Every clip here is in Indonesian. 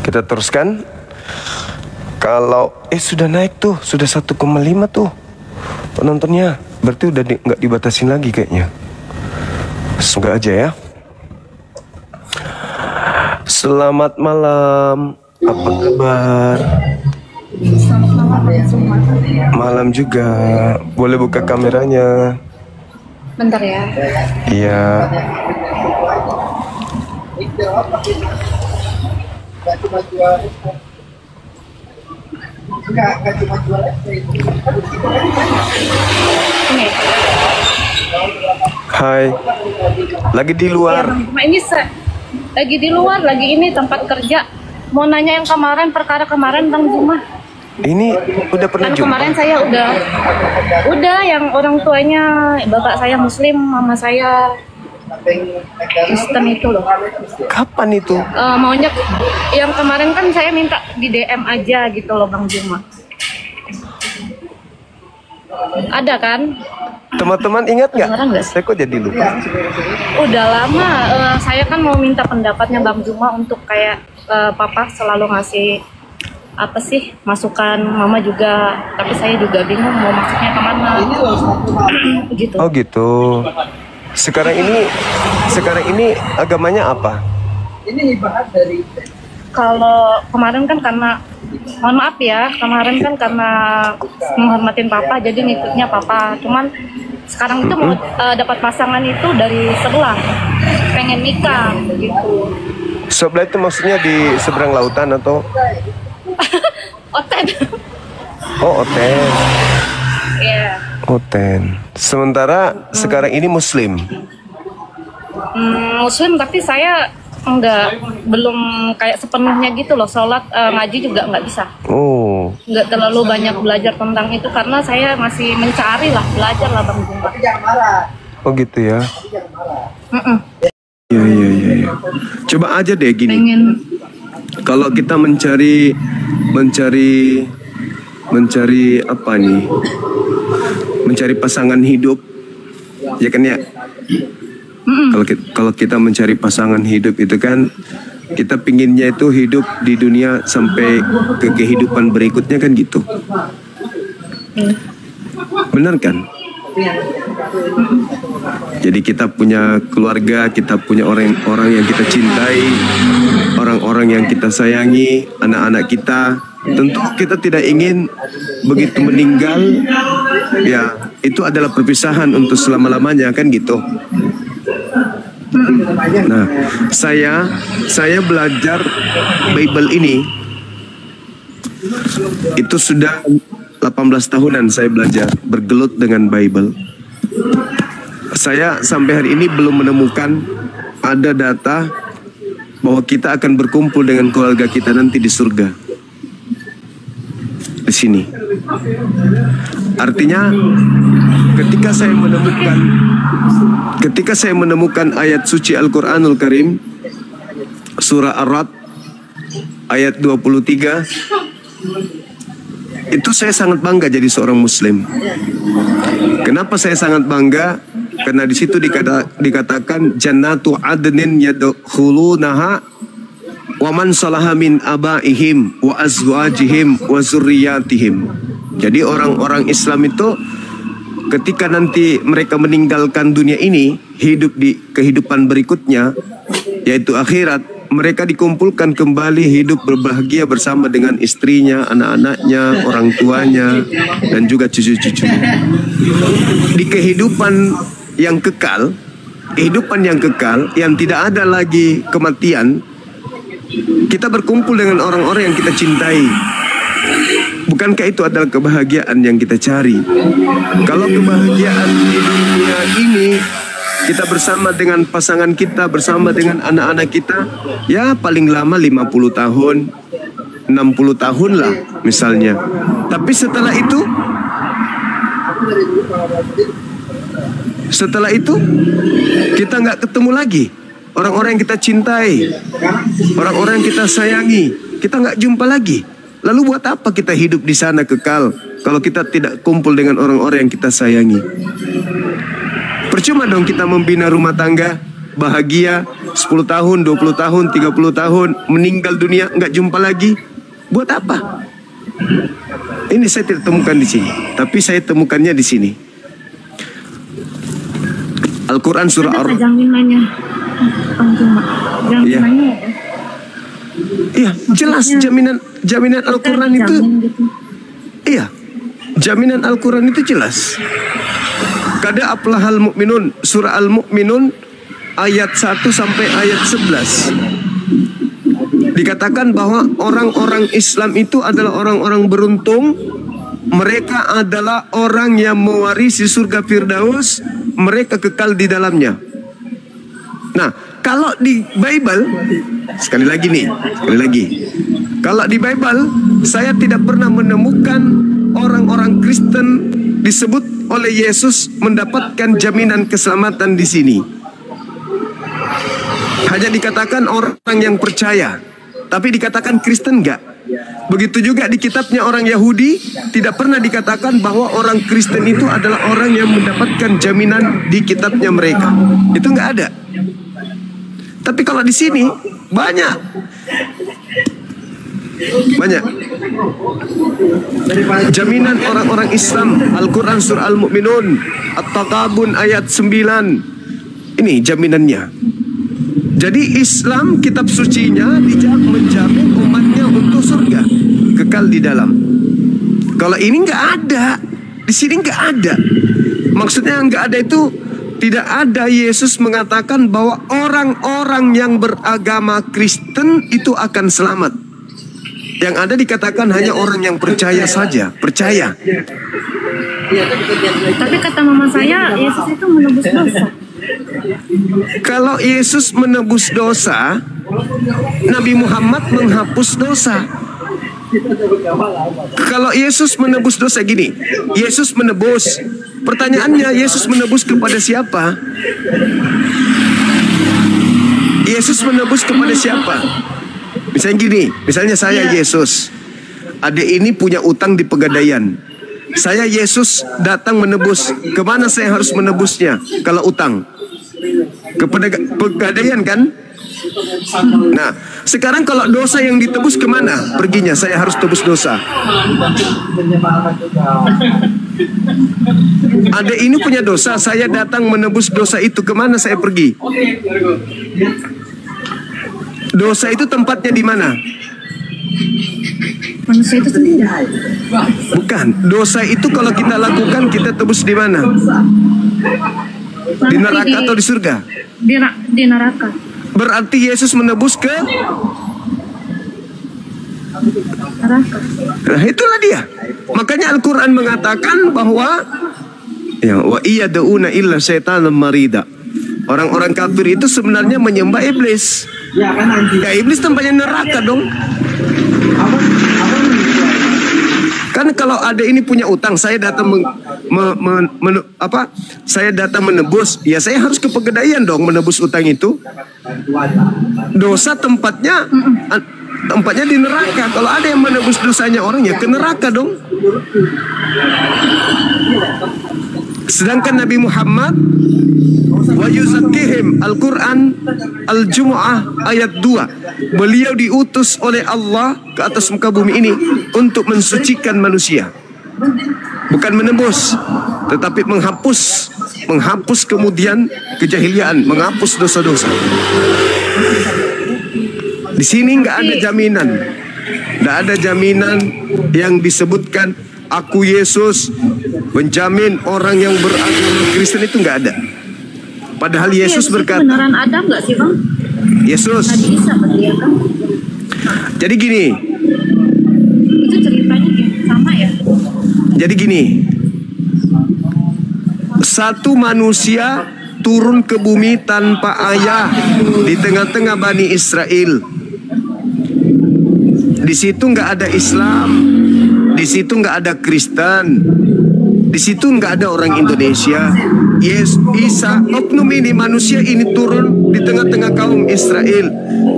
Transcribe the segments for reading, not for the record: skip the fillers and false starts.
Kita teruskan. Kalau sudah naik tuh, sudah 1,5 tuh penontonnya. Berarti udah nggak dibatasin lagi kayaknya. Semoga aja ya. Selamat malam. Apa kabar? Selamat malam semua. Malam juga. Boleh buka kameranya? Bentar ya. Iya. Ini. Hai. Lagi di luar. Ya, ini lagi di luar, lagi ini tempat kerja. Mau nanya yang perkara kemarin Bang Juma. Ini udah pernah Kan jumpa? kemarin saya udah yang orang tuanya bapak saya Muslim, mama saya Kristen itu loh. Kapan itu? Maunya yang kemarin kan saya minta di DM aja gitu loh Bang Juma. Ada kan? Teman-teman ingat nggak? Kedengeran nggak sih? Saya kok jadi lupa. Udah lama. Saya kan mau minta pendapatnya Bang Juma untuk kayak papa selalu ngasih apa sih masukan, mama juga, tapi saya juga bingung mau masuknya kemana gitu. Oh gitu. Sekarang ini agamanya apa? Kalau kemarin kan karena mohon maaf ya, kemarin kan karena menghormatin papa jadi ngikutnya papa. Cuman sekarang itu mau dapat pasangan itu dari sebelah, pengen nikah gitu. Sebelah itu maksudnya di seberang lautan atau? Oten. Oh, Oten. Iya. Oten. Sementara sekarang ini Muslim. Muslim tapi saya belum kayak sepenuhnya gitu loh, sholat ngaji juga nggak bisa. Oh. Nggak terlalu banyak belajar tentang itu karena saya masih mencari lah, belajar lah Bang Jumpa. Oh gitu ya. Mm-mm. Iya. Coba aja deh gini. Pengen. Kalau kita mencari apa nih? Mencari pasangan hidup, ya kan ya? Kalau kita mencari pasangan hidup itu kan kita pinginnya itu hidup di dunia sampai ke kehidupan berikutnya kan gitu. Benar kan? Jadi kita punya keluarga, kita punya orang-orang yang kita cintai, orang-orang yang kita sayangi, anak-anak kita. Tentu kita tidak ingin begitu meninggal, ya itu adalah perpisahan untuk selama-lamanya kan gitu. Nah, saya belajar Bible ini itu sudah 18 tahunan saya belajar bergelut dengan Bible. Saya sampai hari ini belum menemukan ada data bahwa kita akan berkumpul dengan keluarga kita nanti di surga. Di sini. Artinya ketika saya menemukan ayat suci Al-Qur'anul Karim surah Ar-Ra'd ayat 23, itu saya sangat bangga jadi seorang muslim. Kenapa saya sangat bangga? Karena di situ dikatakan jannatu adnin yadkhulunaha wa man salaha min abaihim wa azwajihim wa zurriyatihim. Jadi orang-orang Islam itu ketika nanti mereka meninggalkan dunia ini, hidup di kehidupan berikutnya yaitu akhirat, mereka dikumpulkan kembali hidup berbahagia bersama dengan istrinya, anak-anaknya, orang tuanya, dan juga cucu-cucunya. Di kehidupan yang kekal, yang tidak ada lagi kematian, kita berkumpul dengan orang-orang yang kita cintai. Bukankah itu adalah kebahagiaan yang kita cari? Kalau kebahagiaan di dunia ini kita bersama dengan pasangan kita, bersama dengan anak-anak kita, ya paling lama 50 tahun, 60 tahun lah misalnya. Tapi setelah itu kita nggak ketemu lagi orang-orang yang kita cintai, orang-orang yang kita sayangi, kita nggak jumpa lagi. Lalu buat apa kita hidup di sana kekal kalau kita tidak kumpul dengan orang-orang yang kita sayangi? Percuma dong kita membina rumah tangga bahagia 10 tahun, 20 tahun, 30 tahun, meninggal dunia, nggak jumpa lagi. Buat apa? Ini saya tidak temukan di sini, tapi saya temukannya di sini. Al-Quran surah jaminannya. Jaminannya ya. Iya, jelas jaminan Al-Quran itu. Gitu. Iya, jaminan Al-Quran itu jelas. Kada aflahal mu'minun, surah Al-Mu'minun ayat 1 sampai ayat 11. Dikatakan bahwa orang-orang Islam itu adalah orang-orang beruntung. Mereka adalah orang yang mewarisi surga Firdaus, mereka kekal di dalamnya. Nah, kalau di Bible, sekali lagi. Kalau di Bible, saya tidak pernah menemukan orang-orang Kristen disebut oleh Yesus mendapatkan jaminan keselamatan di sini. Hanya dikatakan orang yang percaya, tapi dikatakan Kristen enggak. Begitu juga di kitabnya orang Yahudi, tidak pernah dikatakan bahwa orang Kristen itu adalah orang yang mendapatkan jaminan di kitabnya mereka. Itu enggak ada. Tapi kalau di sini banyak. Jaminan orang-orang Islam. Al-Quran surah Al-Mu'minun At-Taqabun ayat 9. Ini jaminannya. Jadi Islam kitab sucinya menjamin umatnya untuk surga, kekal di dalam. Kalau ini nggak ada, di sini nggak ada. Maksudnya nggak ada itu tidak ada Yesus mengatakan bahwa orang-orang yang beragama Kristen itu akan selamat. Yang ada dikatakan hanya orang yang percaya saja, percaya. Tapi kata mama saya, Yesus itu menebus dosa. Kalau Yesus menebus dosa, Nabi Muhammad menghapus dosa. Kalau Yesus menebus dosa gini, Yesus menebus. Pertanyaannya, Yesus menebus kepada siapa? Yesus menebus kepada siapa? Misalnya gini, misalnya saya Yesus. Adik ini punya utang di Pegadaian. Saya Yesus datang menebus. Kemana saya harus menebusnya kalau utang? Kepada Pegadaian kan? Nah, sekarang kalau dosa yang ditebus kemana perginya? Saya harus tebus dosa. Ada ini punya dosa, saya datang menebus dosa itu, kemana saya pergi? Dosa itu tempatnya di mana? Manusia itu sendiri. Bukan, dosa itu kalau kita lakukan kita tebus di mana? Di neraka atau di surga? Di neraka. Berarti Yesus menebus ke Neraka. Nah, itulah dia. Makanya Al-Quran mengatakan bahwa ya, wa iyad'una illa syaitanam marida. Orang-orang kafir itu sebenarnya menyembah iblis. Ya, iblis tempatnya neraka dong. Kan kalau ada ini punya utang, saya datang saya datang menebus, ya saya harus ke Pegadaian dong menebus utang itu. Dosa tempatnya di neraka. Kalau ada yang menebus dosanya orang, ya ke neraka dong. Sedangkan Nabi Muhammad wa yuzakkihim, Al-Quran Al-Jumu'ah ayat 2, beliau diutus oleh Allah ke atas muka bumi ini untuk mensucikan manusia. Bukan menebus, tetapi menghapus kemudian kejahiliaan, menghapus dosa-dosa. Di sini nggak ada jaminan, nggak ada jaminan yang disebutkan aku Yesus menjamin orang yang beragama Kristen, itu nggak ada. Padahal Yesus berkata, beneran ada nggak sih bang? Yesus. Nabi Isa berarti ya kan? Jadi gini. Itu ceritanya sama ya? Jadi gini. Satu manusia turun ke bumi tanpa ayah di tengah-tengah Bani Israel. Di situ nggak ada Islam, di situ nggak ada Kristen, di situ nggak ada orang Indonesia. Isa, oknum ini, manusia ini turun di tengah-tengah kaum Israel.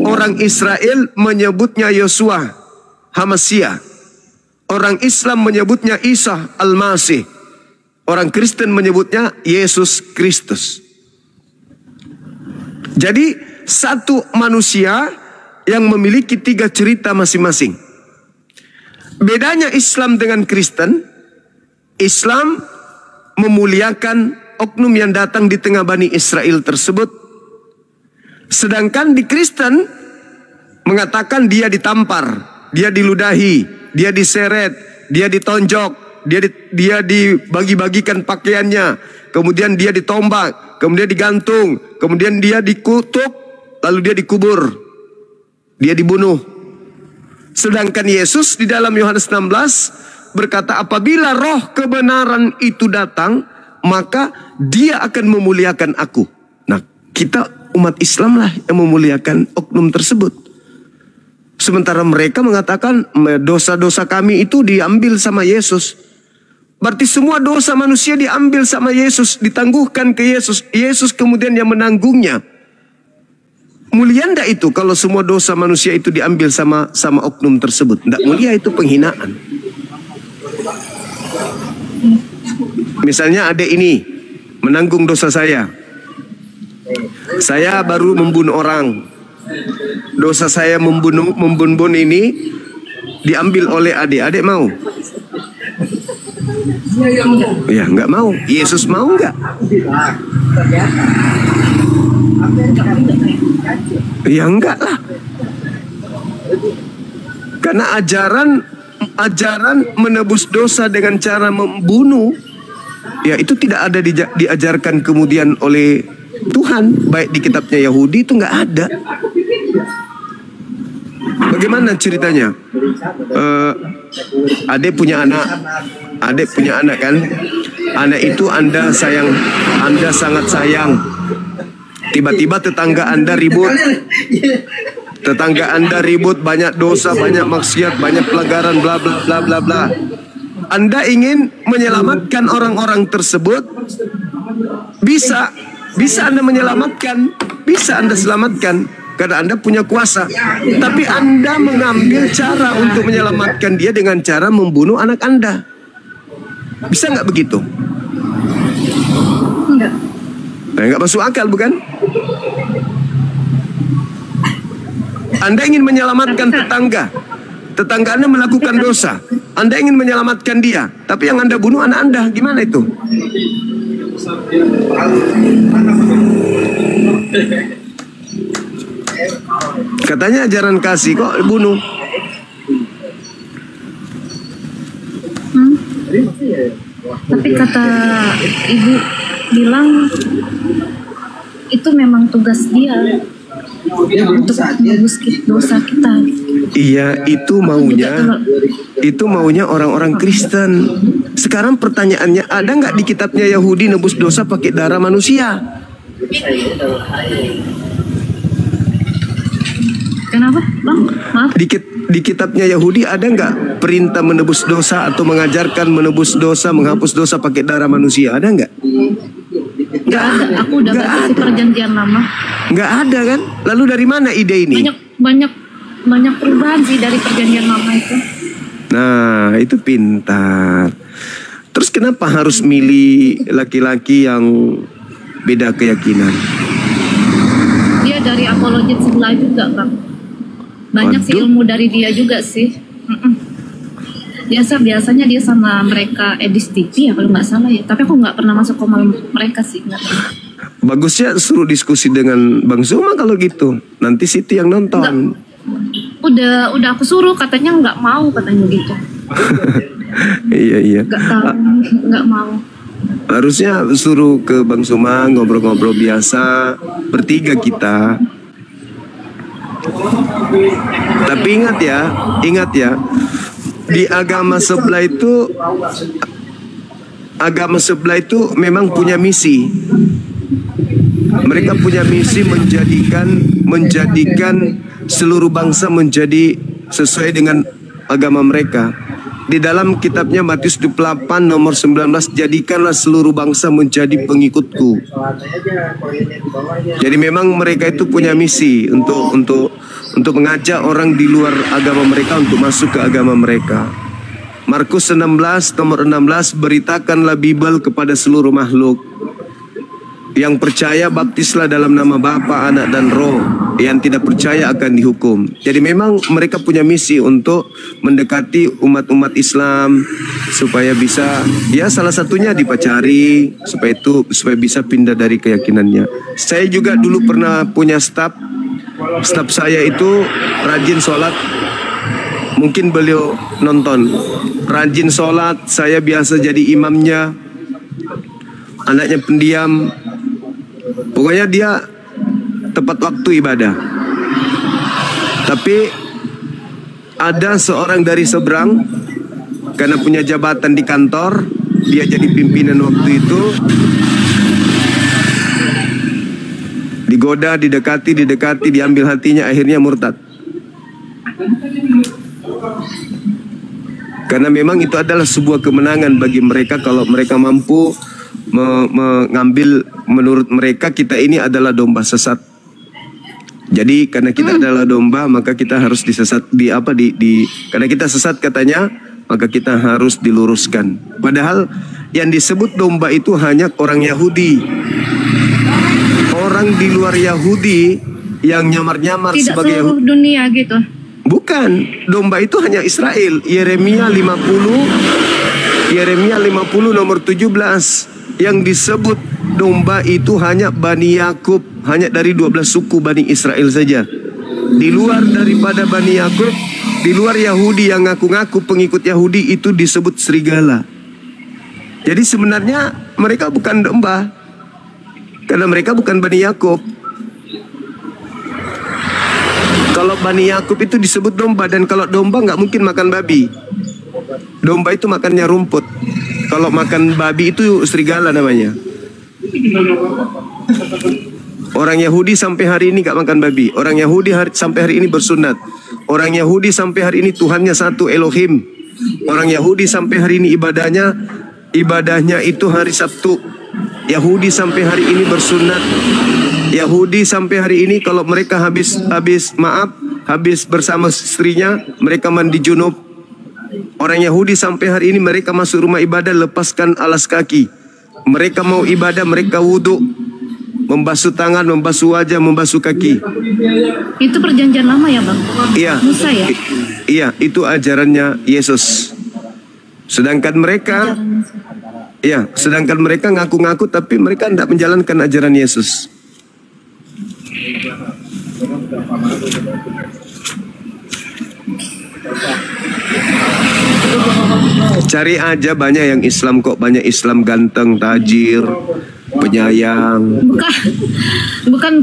Orang Israel menyebutnya Yosua Hamasia. Orang Islam menyebutnya Isa Al-Masih. Orang Kristen menyebutnya Yesus Kristus. Jadi satu manusia yang memiliki 3 cerita masing-masing. Bedanya Islam dengan Kristen, Islam memuliakan oknum yang datang di tengah Bani Israel tersebut. Sedangkan di Kristen mengatakan dia ditampar, dia diludahi, dia diseret, dia ditonjok, dia dibagi-bagikan pakaiannya, kemudian dia ditombak, kemudian digantung, kemudian dia dikutuk, lalu dia dikubur, dia dibunuh. Sedangkan Yesus di dalam Yohanes 16 berkata, apabila roh kebenaran itu datang, maka dia akan memuliakan aku. Nah, kita umat Islam lah yang memuliakan oknum tersebut. Sementara mereka mengatakan dosa-dosa kami itu diambil sama Yesus. Berarti semua dosa manusia diambil sama Yesus, ditangguhkan ke Yesus. Yesus kemudian yang menanggungnya. Mulia enggak itu kalau semua dosa manusia itu diambil sama oknum tersebut? Enggak mulia, itu penghinaan. Misalnya adek ini menanggung dosa saya. Saya baru membunuh orang. Dosa saya membunuh ini diambil oleh adik. Adik mau? Ya nggak mau. Yesus mau nggak? Ya enggak lah. Karena ajaran menebus dosa dengan cara membunuh, ya itu tidak ada diajarkan kemudian oleh Tuhan, baik di kitabnya Yahudi itu nggak ada. Bagaimana ceritanya? Adik punya anak kan? Anak itu Anda sangat sayang. Tiba-tiba tetangga Anda ribut. Tetangga Anda ribut, banyak dosa, banyak maksiat, banyak pelanggaran, bla bla bla bla bla. Anda ingin menyelamatkan orang-orang tersebut, bisa Anda menyelamatkan, bisa Anda selamatkan karena Anda punya kuasa. Tapi Anda mengambil cara untuk menyelamatkan dia dengan cara membunuh anak Anda. Bisa nggak begitu? Enggak. Nah, nggak masuk akal, bukan? Anda ingin menyelamatkan tetangga. Tetangga Anda melakukan dosa. Anda ingin menyelamatkan dia, tapi yang Anda bunuh anak Anda. Gimana itu? Katanya ajaran kasih, kok bunuh? Tapi kata ibu bilang itu memang tugas dia untuk menebus dosa kita. Iya, itu maunya orang-orang Kristen. Sekarang pertanyaannya, ada nggak di kitabnya Yahudi nebus dosa pakai darah manusia? Kenapa, Bang? Maaf. Di kitabnya Yahudi ada nggak perintah menebus dosa atau mengajarkan menebus dosa, menghapus dosa pakai darah manusia? Ada nggak? Nggak ada. Aku udah baca di perjanjian lama. Nggak ada kan? Lalu dari mana ide ini? Banyak perubahan sih dari perjanjian lama itu. Nah, itu pintar. Terus kenapa harus milih laki-laki yang beda keyakinan? Dia dari apologet sebelah juga, Bang. Banyak sih ilmu dari dia juga sih. Biasanya dia sama mereka Edis TV ya kalau nggak salah ya. Tapi aku nggak pernah masuk komal mereka sih, nggak pernah. Bagusnya suruh diskusi dengan Bang Zuma kalau gitu. Nanti Siti yang nonton. Udah aku suruh, katanya nggak mau, katanya gitu. Iya. Nggak mau. Harusnya suruh ke Bang Zuma ngobrol-ngobrol biasa, bertiga kita. Tapi ingat ya, di agama sebelah itu memang punya misi. Mereka punya misi menjadikan seluruh bangsa menjadi sesuai dengan agama mereka. Di dalam kitabnya Matius 28 nomor 19, jadikanlah seluruh bangsa menjadi pengikutku. Jadi memang mereka itu punya misi untuk mengajak orang di luar agama mereka untuk masuk ke agama mereka. Markus 16 nomor 16, beritakanlah Bible kepada seluruh makhluk. Yang percaya baptislah dalam nama Bapa, Anak dan Roh. Yang tidak percaya akan dihukum. Jadi memang mereka punya misi untuk mendekati umat-umat Islam supaya bisa, ya salah satunya dipacari supaya bisa pindah dari keyakinannya. Saya juga dulu pernah punya staf saya itu rajin sholat. Mungkin beliau nonton. Rajin sholat, saya biasa jadi imamnya. Anaknya pendiam. Pokoknya dia tepat waktu ibadah. Tapi ada seorang dari seberang, karena punya jabatan di kantor, dia jadi pimpinan waktu itu. Digoda, didekati, diambil hatinya, akhirnya murtad. Karena memang itu adalah sebuah kemenangan bagi mereka kalau mereka mampu mengambil, menurut mereka kita ini adalah domba sesat. Jadi karena kita adalah domba, maka kita harus disesat karena kita sesat katanya, maka kita harus diluruskan. Padahal yang disebut domba itu hanya orang Yahudi. Orang di luar Yahudi yang nyamar-nyamar sebagai seluruh dunia gitu. Bukan, domba itu hanya Israel. Yeremia 50 nomor 17. Yang disebut domba itu hanya Bani Yakub, hanya dari 12 suku Bani Israel saja. Di luar daripada Bani Yakub, di luar Yahudi yang ngaku-ngaku pengikut Yahudi itu disebut serigala. Jadi sebenarnya mereka bukan domba, karena mereka bukan Bani Yakub. Kalau Bani Yakub itu disebut domba, dan kalau domba nggak mungkin makan babi. Domba itu makannya rumput. Kalau makan babi itu serigala namanya. Orang Yahudi sampai hari ini nggak makan babi. Orang Yahudi sampai hari ini bersunat. Orang Yahudi sampai hari ini Tuhannya satu, Elohim. Orang Yahudi sampai hari ini ibadahnya itu hari Sabtu. Yahudi sampai hari ini bersunat. Yahudi sampai hari ini kalau mereka habis bersama istrinya, mereka mandi junub. Orang Yahudi sampai hari ini mereka masuk rumah ibadah lepaskan alas kaki. Mereka mau ibadah, mereka wudhu, membasuh tangan, membasuh wajah, membasuh kaki. Itu perjanjian lama ya Bang? Iya. Musa ya? Iya, itu ajarannya Yesus. Sedangkan mereka ngaku-ngaku tapi mereka tidak menjalankan ajaran Yesus. Cari aja banyak yang Islam kok, banyak Islam ganteng, tajir, penyayang. Bukan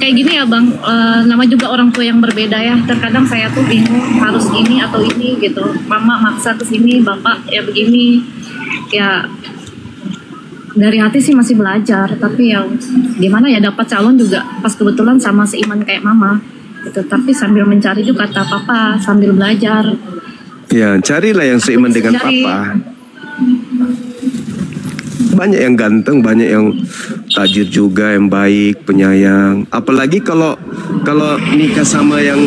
kayak gini ya Bang, nama juga orang tua yang berbeda ya. Terkadang saya tuh bingung harus ini atau ini gitu. Mama maksa ke sini, bapak ya begini. Ya dari hati sih masih belajar, tapi ya gimana ya, dapat calon juga pas kebetulan sama seiman kayak mama gitu. Tapi sambil mencari juga kata papa sambil belajar. Ya, carilah yang seiman dengan papa. Banyak yang ganteng, banyak yang tajir juga, yang baik, penyayang. Apalagi kalau nikah sama yang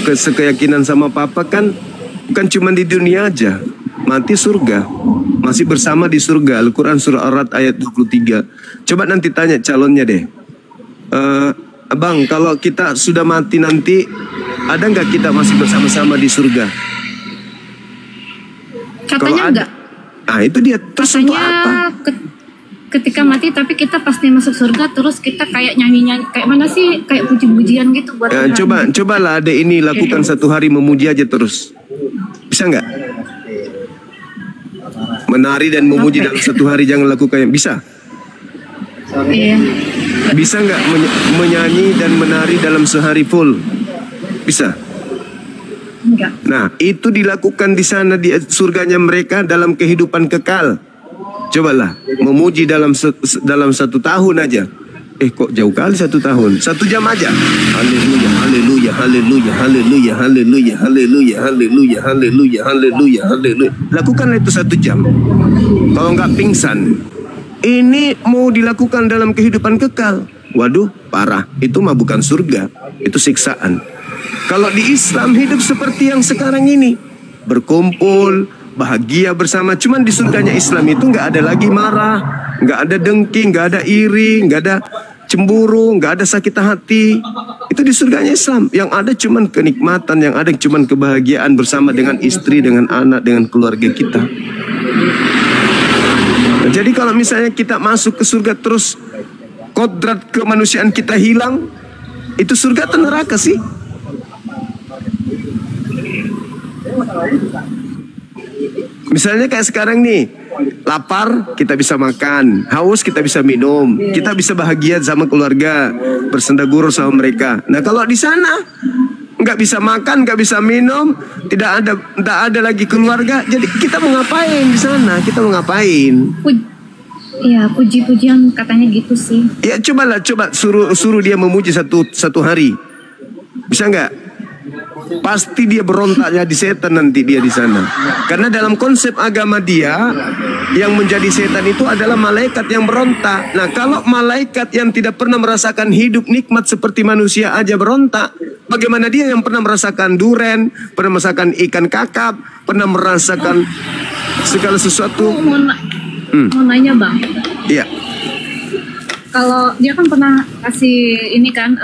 sekeyakinan sama papa kan bukan cuma di dunia aja, mati surga. Masih bersama di surga. Al-Quran surah Ar-Ra'd ayat 23. Coba nanti tanya calonnya deh. Abang, kalau kita sudah mati nanti, ada nggak kita masih bersama-sama di surga? Katanya enggak. Ah, itu dia. Terus untuk apa? Ketika mati tapi kita pasti masuk surga, terus kita kayak nyanyi-nyanyi kayak mana sih, kayak puji-pujian gitu buat cobalah adek ini lakukan satu hari memuji aja terus. Bisa nggak? Menari dan memuji dalam satu hari, jangan lakukan yang bisa. Iya. Bisa nggak menyanyi dan menari dalam sehari full? Bisa. Enggak. Nah, itu dilakukan di sana di surganya mereka dalam kehidupan kekal. Cobalah memuji dalam 1 tahun aja. Kok jauh kali 1 tahun? 1 jam aja. Haleluya, haleluya, haleluya, haleluya, haleluya, haleluya, haleluya, haleluya, haleluya, haleluya. Lakukanlah itu 1 jam. Kalau nggak pingsan. Ini mau dilakukan dalam kehidupan kekal. Waduh, parah. Itu mah bukan surga, itu siksaan. Kalau di Islam hidup seperti yang sekarang ini, berkumpul, bahagia bersama. Cuman di surganya Islam itu nggak ada lagi marah, nggak ada dengki, nggak ada iri, nggak ada cemburu, nggak ada sakit hati. Itu di surganya Islam. Yang ada cuman kenikmatan, yang ada cuman kebahagiaan bersama dengan istri, dengan anak, dengan keluarga kita. Nah, jadi kalau misalnya kita masuk ke surga terus kodrat kemanusiaan kita hilang, itu surga atau neraka sih? Misalnya kayak sekarang nih, lapar kita bisa makan, haus kita bisa minum, kita bisa bahagia sama keluarga, bersenda gurau sama mereka. Nah kalau di sana nggak bisa makan, nggak bisa minum, tidak ada lagi keluarga, jadi kita mau ngapain di sana? Kita mau ngapain? Iya, puji-pujian katanya gitu sih. Ya coba suruh dia memuji satu hari, bisa nggak? Pasti dia berontak jadi setan nanti dia di sana. Karena dalam konsep agama dia, yang menjadi setan itu adalah malaikat yang berontak. Nah kalau malaikat yang tidak pernah merasakan hidup nikmat seperti manusia aja berontak, bagaimana dia yang pernah merasakan duren, pernah merasakan ikan kakap, pernah merasakan segala sesuatu? Mau nanya Bang. Iya. Kalau dia kan pernah kasih ini kan,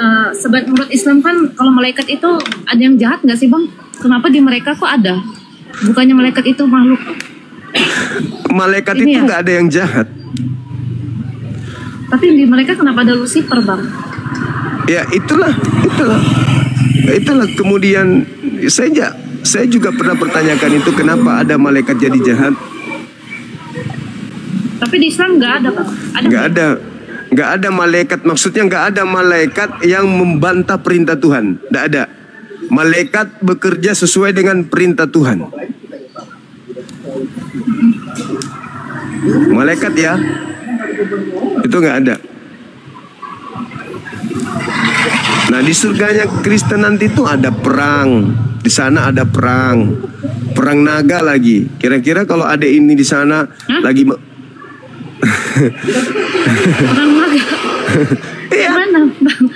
menurut Islam kan kalau malaikat itu ada yang jahat nggak sih Bang? Kenapa di mereka kok ada? Bukannya malaikat itu makhluk? Malaikat itu nggak ada yang jahat. Tapi di mereka kenapa ada Lucifer Bang? Ya itulah. Kemudian saya juga pernah pertanyakan itu, kenapa ada malaikat jadi jahat? Tapi di Islam nggak ada Bang? Nggak ada malaikat, maksudnya nggak ada malaikat yang membantah perintah Tuhan. Nggak ada. Malaikat bekerja sesuai dengan perintah Tuhan. Malaikat ya, itu nggak ada. Nah di surganya Kristen nanti itu ada perang. Di sana ada perang naga lagi. Kira-kira kalau ada ini di sana lagi orang naga. Iya. Mana Bang?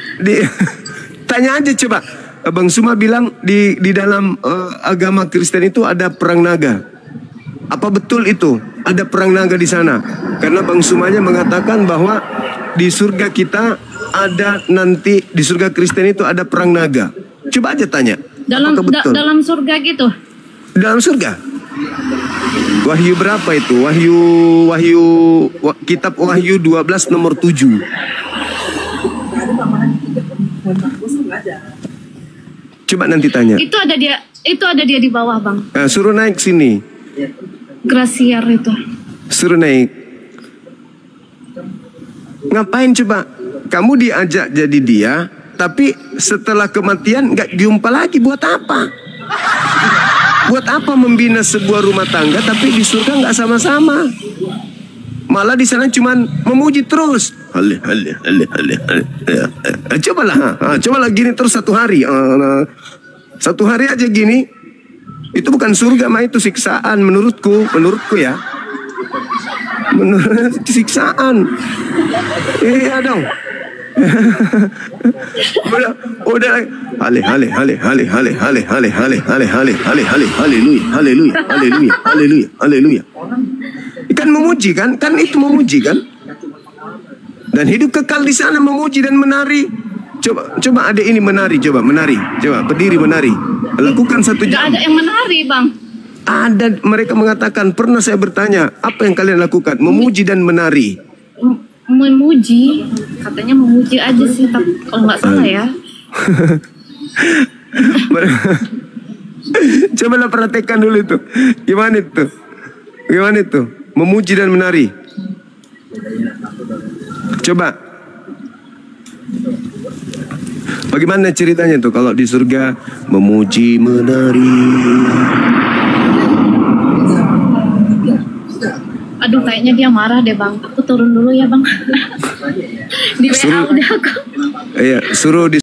Tanya aja coba. Bang Suma bilang di dalam agama Kristen itu ada perang naga. Apa betul itu? Ada perang naga di sana? Karena Bang Sumanya mengatakan bahwa di surga kita ada nanti, di surga Kristen itu ada perang naga. Coba aja tanya. Dalam surga gitu? Dalam surga. Wahyu berapa itu? Kitab Wahyu 12 nomor 7. Coba nanti tanya. Itu ada dia di bawah Bang. Suruh naik sini. Grasiar itu. Suruh naik. Ngapain coba? Kamu diajak jadi dia, tapi setelah kematian nggak jumpa lagi, buat apa? Buat apa membina sebuah rumah tangga tapi di surga nggak sama-sama? Malah di sana cuman memuji terus. Cobalah gini terus satu hari. Satu hari aja gini. Itu bukan surga mah, itu siksaan menurutku ya. Menurut siksaan. Iya dong. udah haleluya. Kan memuji kan itu memuji kan, dan hidup kekal di sana memuji dan menari. Coba ada ini menari, coba berdiri menari, lakukan 1 jam. Gak ada yang menari Bang. Ada, mereka mengatakan, pernah saya bertanya, apa yang kalian lakukan? Memuji dan menari. Memuji, katanya memuji aja sih, tapi kalau nggak salah ya. Cobalah perhatikan dulu itu. Gimana itu? Memuji dan menari. Coba. Bagaimana ceritanya tuh kalau di surga memuji menari? Aduh, kayaknya dia marah deh Bang. Aku turun dulu ya Bang. Di WA udah aku. Iya, suruh di